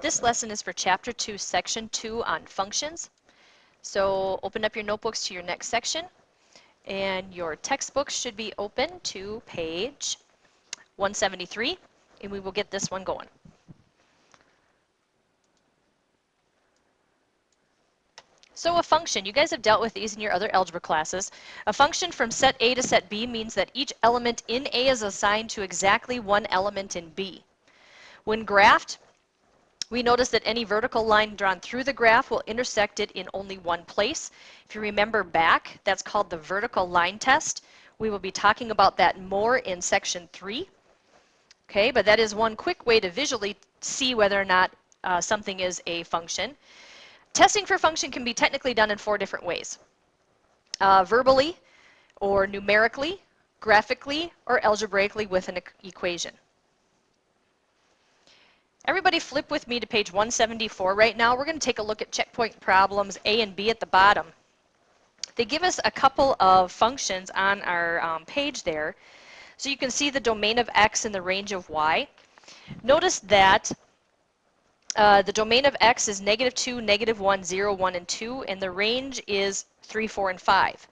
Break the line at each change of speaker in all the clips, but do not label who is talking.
This lesson is for Chapter 2, Section 2 on functions. So open up your notebooks to your next section, and your textbooks should be open to page 173, and we will get this one going. So a function, you guys have dealt with these in your other algebra classes. A function from set A to set B means that each element in A is assigned to exactly one element in B. When graphed, we notice that any vertical line drawn through the graph will intersect it in only one place. If you remember back, that's called the vertical line test. We will be talking about that more in section 3. Okay, but that is one quick way to visually see whether or not something is a function. Testing for function can be technically done in 4 different ways. Verbally, or numerically, graphically, or algebraically with an equation. Everybody flip with me to page 174 right now. We're going to take a look at checkpoint problems A and B at the bottom. They give us a couple of functions on our page there. So you can see the domain of x and the range of y. Notice that the domain of x is -2, -1, 0, 1, and 2, and the range is 3, 4, and 5.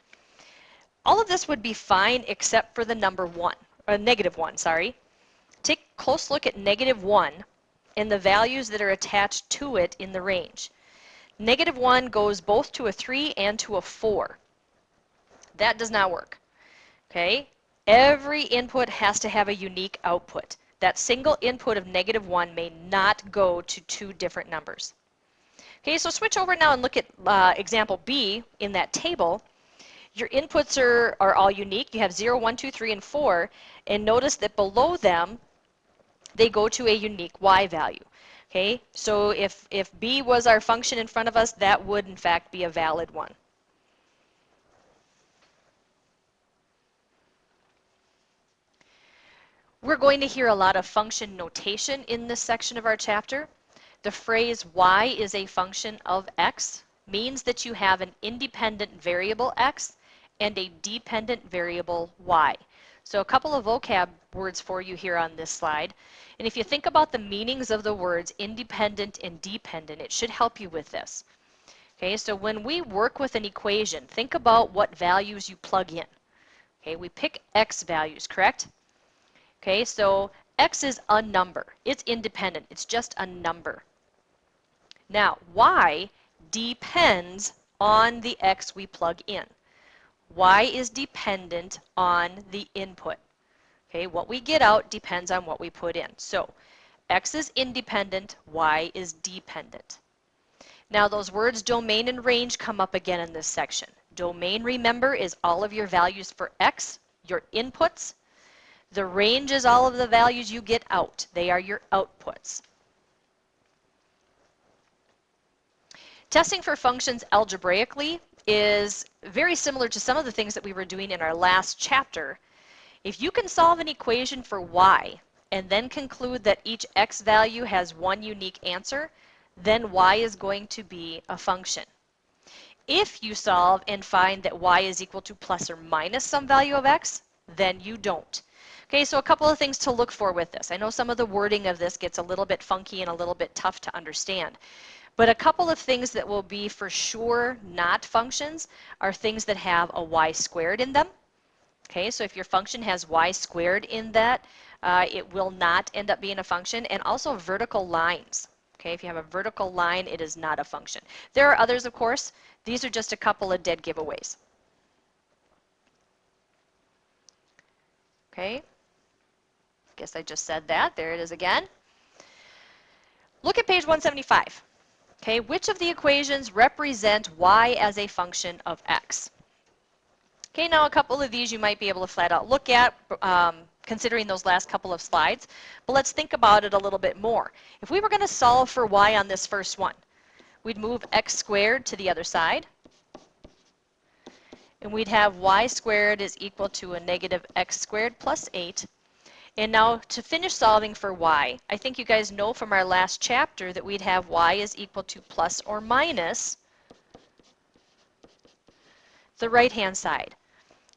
All of this would be fine except for the number 1, or -1, sorry. Take a close look at -1 and the values that are attached to it in the range. -1 goes both to a 3 and to a 4. That does not work. Okay? Every input has to have a unique output. That single input of -1 may not go to 2 different numbers. Okay, so switch over now and look at example B in that table. Your inputs are all unique. You have 0, 1, 2, 3, and 4, and notice that below them they go to a unique y value. Okay, so if b was our function in front of us, that would in fact be a valid one. We're going to hear a lot of function notation in this section of our chapter. The phrase y is a function of x means that you have an independent variable x and a dependent variable y. So a couple of vocab words for you here on this slide. And if you think about the meanings of the words independent and dependent, it should help you with this. Okay, so when we work with an equation, think about what values you plug in. Okay, we pick x values, correct? Okay, so x is a number. It's independent. It's just a number. Now, y depends on the x we plug in. Y is dependent on the input. Okay, what we get out depends on what we put in. So x is independent, y is dependent. Now those words domain and range come up again in this section. Domain, remember, is all of your values for x, your inputs. The range is all of the values you get out. They are your outputs. Testing for functions algebraically is very similar to some of the things that we were doing in our last chapter. If you can solve an equation for y and then conclude that each x value has one unique answer, then y is going to be a function. If you solve and find that y is equal to plus or minus some value of x, then you don't. Okay, so a couple of things to look for with this. I know some of the wording of this gets a little bit funky and a little bit tough to understand. But a couple of things that will be for sure not functions are things that have a y squared in them. Okay, so if your function has y squared in that, it will not end up being a function. And also vertical lines. Okay, if you have a vertical line, it is not a function. There are others, of course. These are just a couple of dead giveaways. Okay, guess I just said that. There it is again. Look at page 175. Okay, which of the equations represent y as a function of x? Okay, now a couple of these you might be able to flat out look at, considering those last couple of slides, but let's think about it a little bit more. If we were going to solve for y on this first one, we'd move x squared to the other side, and we'd have y squared is equal to a negative x squared plus 8. And now to finish solving for y, I think you guys know from our last chapter that we'd have y is equal to plus or minus the right-hand side.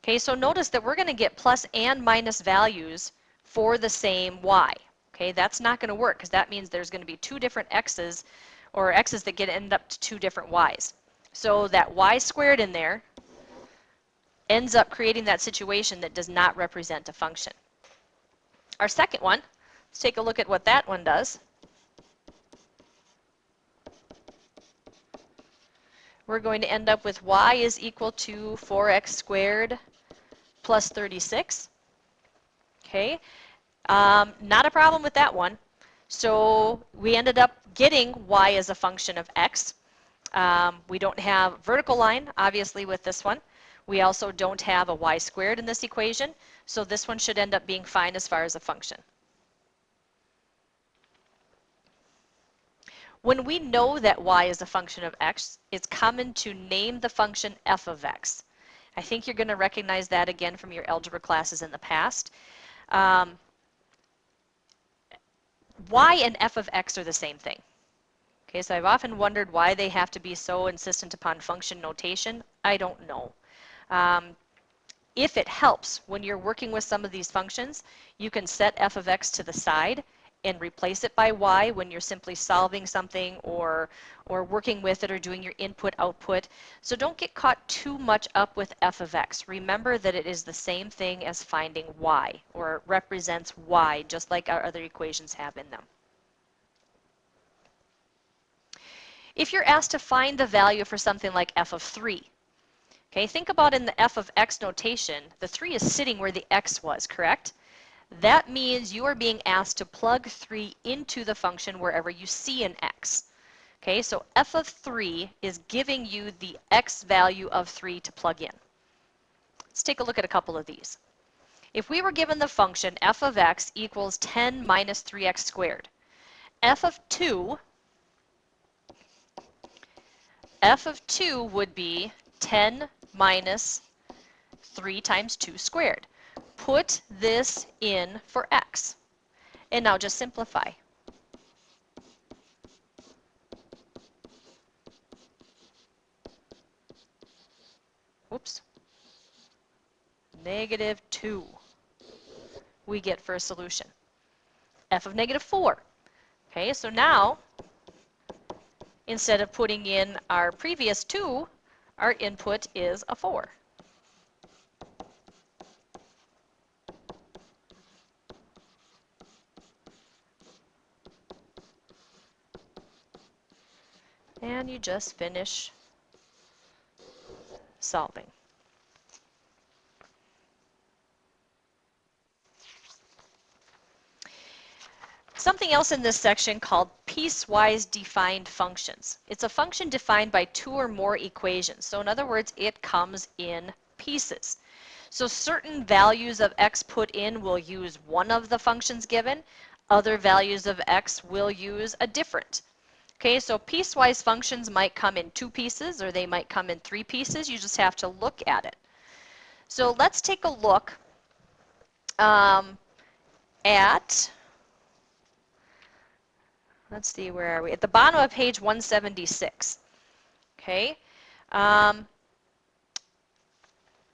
Okay, so notice that we're going to get plus and minus values for the same y. Okay, that's not going to work because that means there's going to be two different x's or x's that end up to two different y's. So that y squared in there ends up creating that situation that does not represent a function. Our second one, let's take a look at what that one does. We're going to end up with y is equal to 4x squared plus 36. Okay, not a problem with that one. So we ended up getting y as a function of x. We don't have vertical line, obviously, with this one. We also don't have a y squared in this equation, so this one should end up being fine as far as a function. When we know that y is a function of x, it's common to name the function f of x. I think you're going to recognize that again from your algebra classes in the past. Y and f of x are the same thing. Okay, so I've often wondered why they have to be so insistent upon function notation. I don't know. If it helps when you're working with some of these functions, you can set f of x to the side and replace it by y when you're simply solving something or working with it or doing your input output. So don't get caught too much up with f of x. Remember that it is the same thing as finding y, or represents y, just like our other equations have in them. If you're asked to find the value for something like f of 3, okay, think about in the f of x notation, the 3 is sitting where the x was, correct? That means you are being asked to plug 3 into the function wherever you see an x. Okay, so f of 3 is giving you the x value of 3 to plug in. Let's take a look at a couple of these. If we were given the function f of x equals 10 minus 3x squared, f of 2 would be 10 minus 3 times 2 squared. Put this in for x. And now just simplify. Oops. Negative 2 we get for a solution. F of negative 4. Okay, so now instead of putting in our previous 2, our input is a 4. And you just finish solving. Something else in this section called piecewise defined functions. It's a function defined by 2 or more equations. So in other words, it comes in pieces. So certain values of x put in will use one of the functions given. Other values of x will use a different. Okay, so piecewise functions might come in 2 pieces or they might come in 3 pieces. You just have to look at it. So let's take a look at, let's see, where are we? At the bottom of page 176. Okay.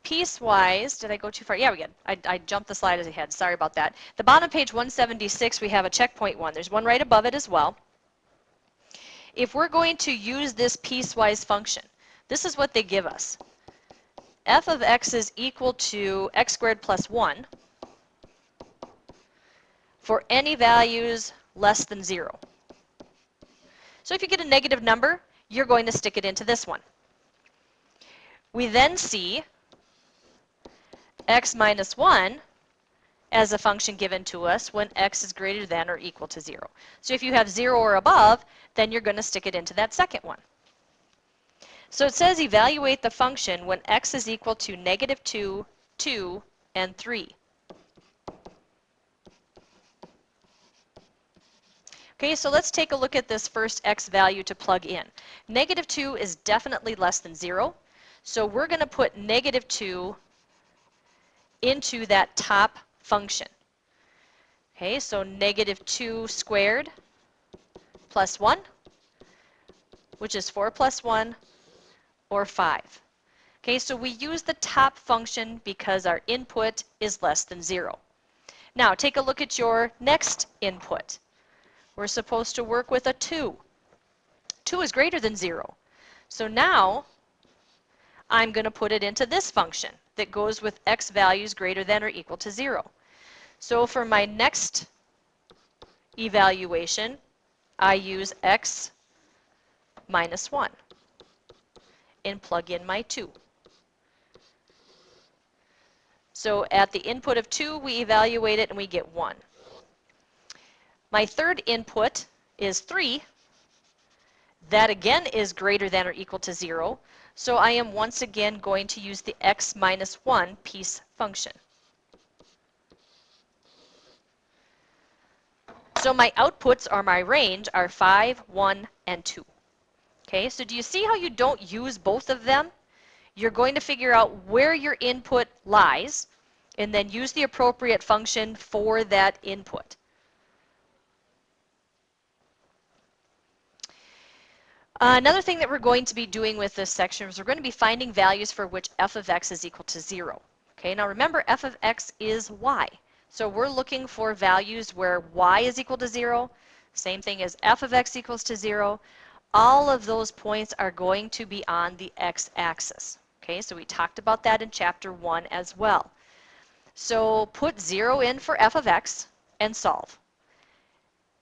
Piecewise, did I go too far? Yeah, we did. I jumped the slide as ahead. Sorry about that. The bottom of page 176, we have a checkpoint one. There's one right above it as well. If we're going to use this piecewise function, this is what they give us. F of x is equal to x squared plus 1 for any values less than 0. So if you get a negative number, you're going to stick it into this one. We then see x minus 1 as a function given to us when x is greater than or equal to 0. So if you have 0 or above, then you're going to stick it into that second one. So it says evaluate the function when x is equal to negative 2, 2, and 3. Okay, so let's take a look at this first x value to plug in. Negative 2 is definitely less than 0, so we're going to put negative 2 into that top function. Okay, so negative 2 squared plus 1, which is 4 plus 1, or 5. Okay, so we use the top function because our input is less than 0. Now take a look at your next input. We're supposed to work with a 2. 2 is greater than 0. So now I'm going to put it into this function that goes with x values greater than or equal to 0. So for my next evaluation, I use x minus 1 and plug in my 2. So at the input of 2, we evaluate it and we get 1. My third input is 3. That again is greater than or equal to 0. So I am once again going to use the x minus 1 piece function. So my outputs, or my range, are 5, 1, and 2. Okay, so do you see how you don't use both of them? You're going to figure out where your input lies and then use the appropriate function for that input. Another thing that we're going to be doing with this section is we're going to be finding values for which f of x is equal to 0. Okay, now remember f of x is y. So we're looking for values where y is equal to 0, same thing as f of x equals to 0. All of those points are going to be on the x-axis. Okay, so we talked about that in chapter 1 as well. So put 0 in for f of x and solve.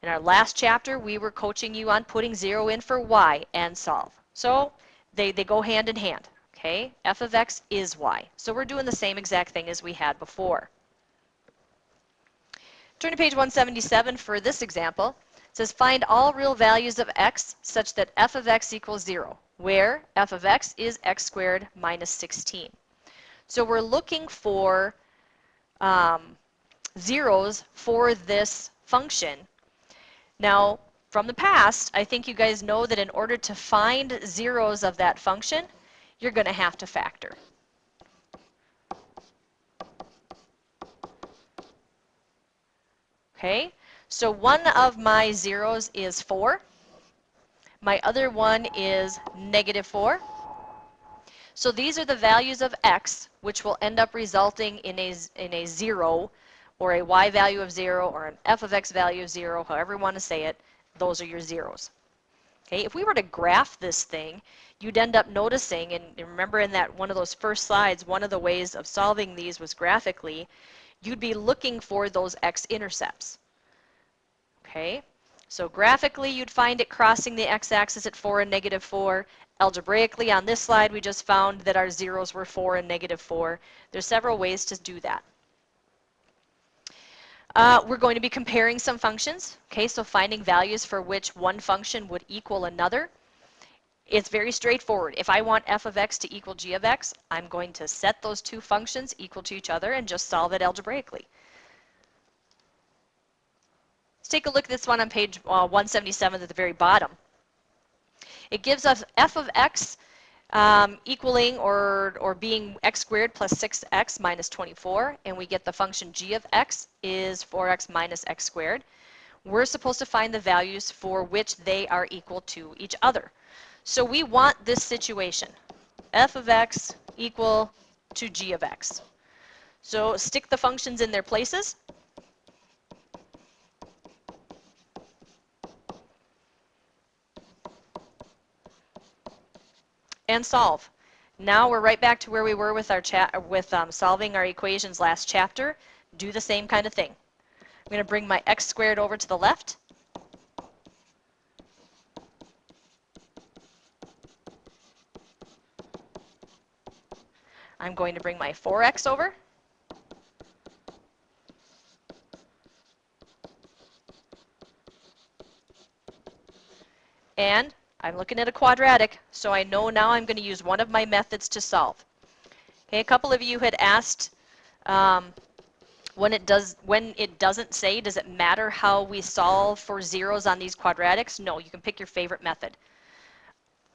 In our last chapter, we were coaching you on putting 0 in for y and solve. So they go hand in hand. Okay, f of x is y. So we're doing the same exact thing as we had before. Turn to page 177 for this example. It says find all real values of x such that f of x equals 0, where f of x is x squared minus 16. So we're looking for zeros for this function. Now, from the past, I think you guys know that in order to find zeros of that function, you're going to have to factor. Okay, so one of my zeros is 4. My other one is negative 4. So these are the values of x, which will end up resulting in a 0, or a y value of 0, or an f of x value of 0, however you want to say it. Those are your zeros. Okay, if we were to graph this thing, you'd end up noticing, and remember in that one of those first slides, one of the ways of solving these was graphically, you'd be looking for those x-intercepts. Okay, so graphically you'd find it crossing the x-axis at 4 and negative 4. Algebraically on this slide we just found that our zeros were 4 and negative 4. There's several ways to do that. We're going to be comparing some functions. Okay, so finding values for which one function would equal another. It's very straightforward. If I want f of x to equal g of x, I'm going to set those two functions equal to each other and just solve it algebraically. Let's take a look at this one on page 177 at the very bottom. It gives us f of x equaling or being x squared plus 6x minus 24, and we get the function g of x is 4x minus x squared. We're supposed to find the values for which they are equal to each other. So we want this situation, f of x equal to g of x. So stick the functions in their places. And solve. Now we're right back to where we were with our solving our equations last chapter. Do the same kind of thing. I'm going to bring my x squared over to the left. I'm going to bring my 4x over. And I'm looking at a quadratic, so I know now I'm going to use one of my methods to solve. Okay, a couple of you had asked when it doesn't say, does it matter how we solve for zeros on these quadratics? No, you can pick your favorite method.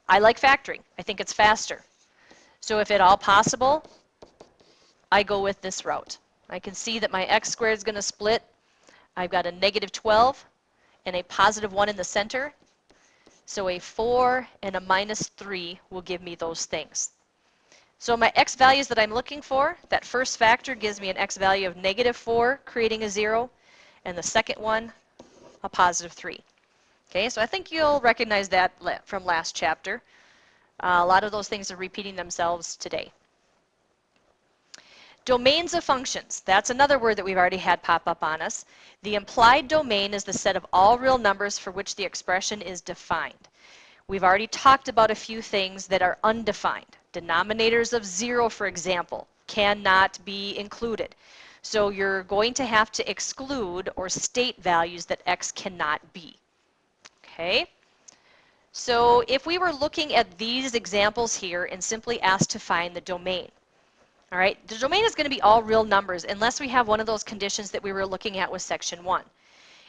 I like factoring. I think it's faster. So if at all possible, I go with this route. I can see that my x squared is going to split. I've got a negative 12 and a positive 1 in the center. So a 4 and a minus 3 will give me those things. So my x values that I'm looking for, that first factor gives me an x value of -4, creating a 0, and the second one, a +3. Okay, so I think you'll recognize that from last chapter. A lot of those things are repeating themselves today. Domains of functions. That's another word that we've already had pop up on us. The implied domain is the set of all real numbers for which the expression is defined. We've already talked about a few things that are undefined. Denominators of 0, for example, cannot be included. So you're going to have to exclude or state values that x cannot be. Okay? So if we were looking at these examples here and simply asked to find the domain, all right, the domain is going to be all real numbers unless we have one of those conditions that we were looking at with section 1.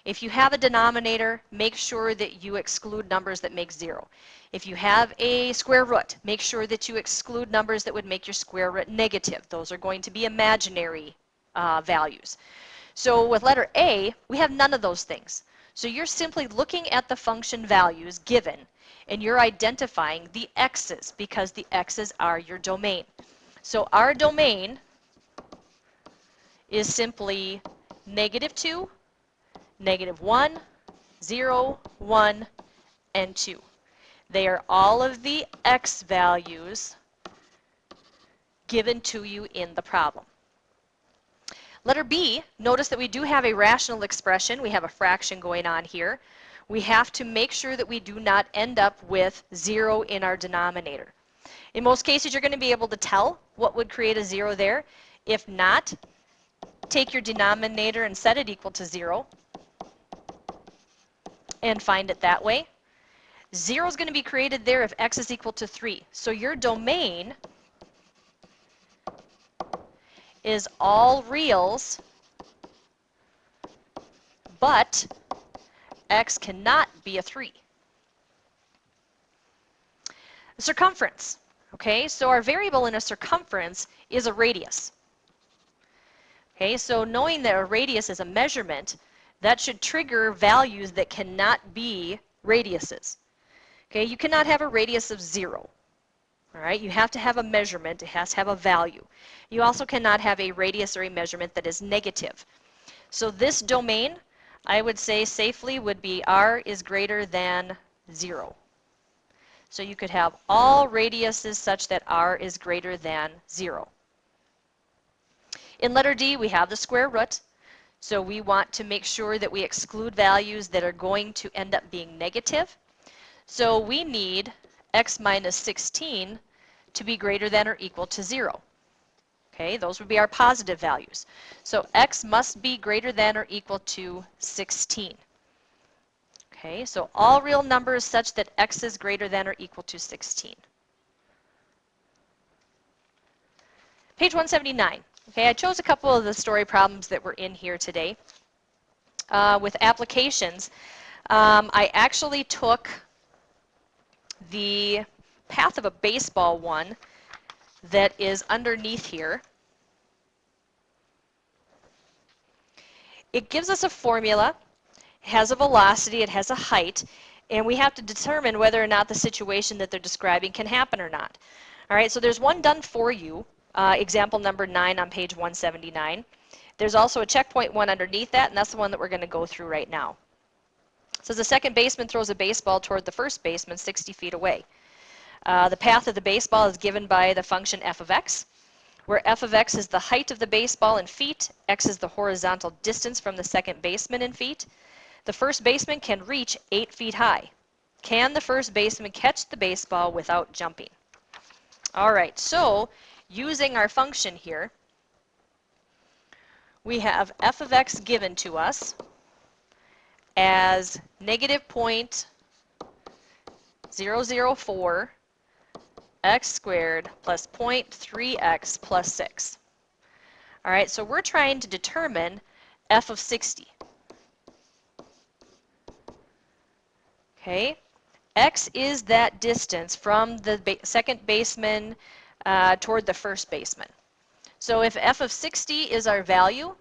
If you have a denominator, make sure that you exclude numbers that make 0. If you have a square root, make sure that you exclude numbers that would make your square root negative. Those are going to be imaginary values. So with letter A, we have none of those things. So you're simply looking at the function values given, and you're identifying the x's because the x's are your domain. So our domain is simply -2, -1, 0, 1, and 2. They are all of the x values given to you in the problem. Letter B, notice that we do have a rational expression. We have a fraction going on here. We have to make sure that we do not end up with 0 in our denominator. In most cases, you're going to be able to tell what would create a 0 there. If not, take your denominator and set it equal to 0 and find it that way. 0 is going to be created there if x is equal to 3. So your domain is all reals, but x cannot be a 3. The circumference. Okay, so our variable in a circumference is a radius. Okay, so knowing that a radius is a measurement, that should trigger values that cannot be radiuses. Okay, you cannot have a radius of 0. All right, you have to have a measurement. It has to have a value. You also cannot have a radius or a measurement that is negative. So this domain, I would say safely, would be r is greater than 0. So you could have all radiuses such that r is greater than 0. In letter D, we have the square root. So we want to make sure that we exclude values that are going to end up being negative. So we need x minus 16 to be greater than or equal to 0. Okay, those would be our positive values. So x must be greater than or equal to 16. Okay, so all real numbers such that x is greater than or equal to 16. Page 179. Okay, I chose a couple of the story problems that were in here today. With applications, I actually took the path of a baseball one that is underneath here. It gives us a formula. It has a velocity, it has a height, and we have to determine whether or not the situation that they're describing can happen or not. All right, so there's one done for you, example number 9 on page 179. There's also a checkpoint one underneath that, and that's the one that we're going to go through right now. It says the second baseman throws a baseball toward the first baseman 60 feet away. The path of the baseball is given by the function f of x, where f of x is the height of the baseball in feet, x is the horizontal distance from the second baseman in feet. The first baseman can reach 8 feet high. Can the first baseman catch the baseball without jumping? All right, so using our function here, we have f of x given to us as -0.004 x squared plus 0.3x plus 6. All right, so we're trying to determine f of 60. Okay, x is that distance from the second baseman toward the first baseman. So if f of 60 is our value,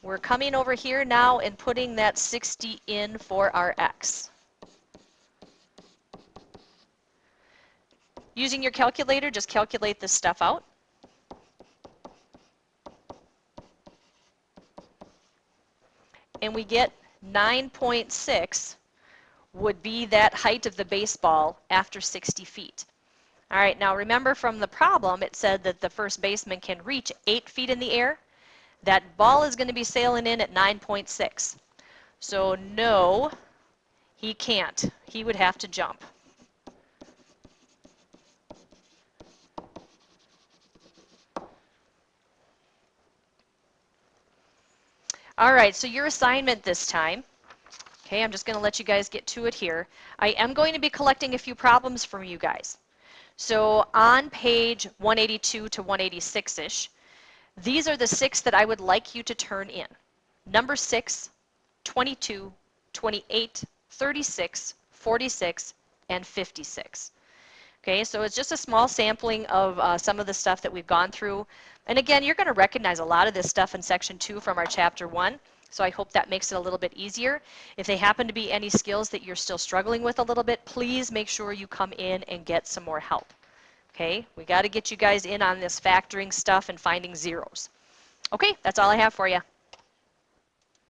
we're coming over here now and putting that 60 in for our x. Using your calculator, just calculate this stuff out. And we get 9.6 would be that height of the baseball after 60 feet. All right, now remember from the problem, it said that the first baseman can reach 8 feet in the air. That ball is going to be sailing in at 9.6. So no, he can't. He would have to jump. All right, so your assignment this time, okay, I'm just going to let you guys get to it here. I am going to be collecting a few problems from you guys. So on page 182 to 186-ish, these are the 6 that I would like you to turn in. Number 6, 22, 28, 36, 46, and 56. Okay, so it's just a small sampling of some of the stuff that we've gone through. And again, you're going to recognize a lot of this stuff in section 2 from our chapter 1. So I hope that makes it a little bit easier. If they happen to be any skills that you're still struggling with a little bit, please make sure you come in and get some more help. Okay, we got to get you guys in on this factoring stuff and finding zeros. Okay, that's all I have for you.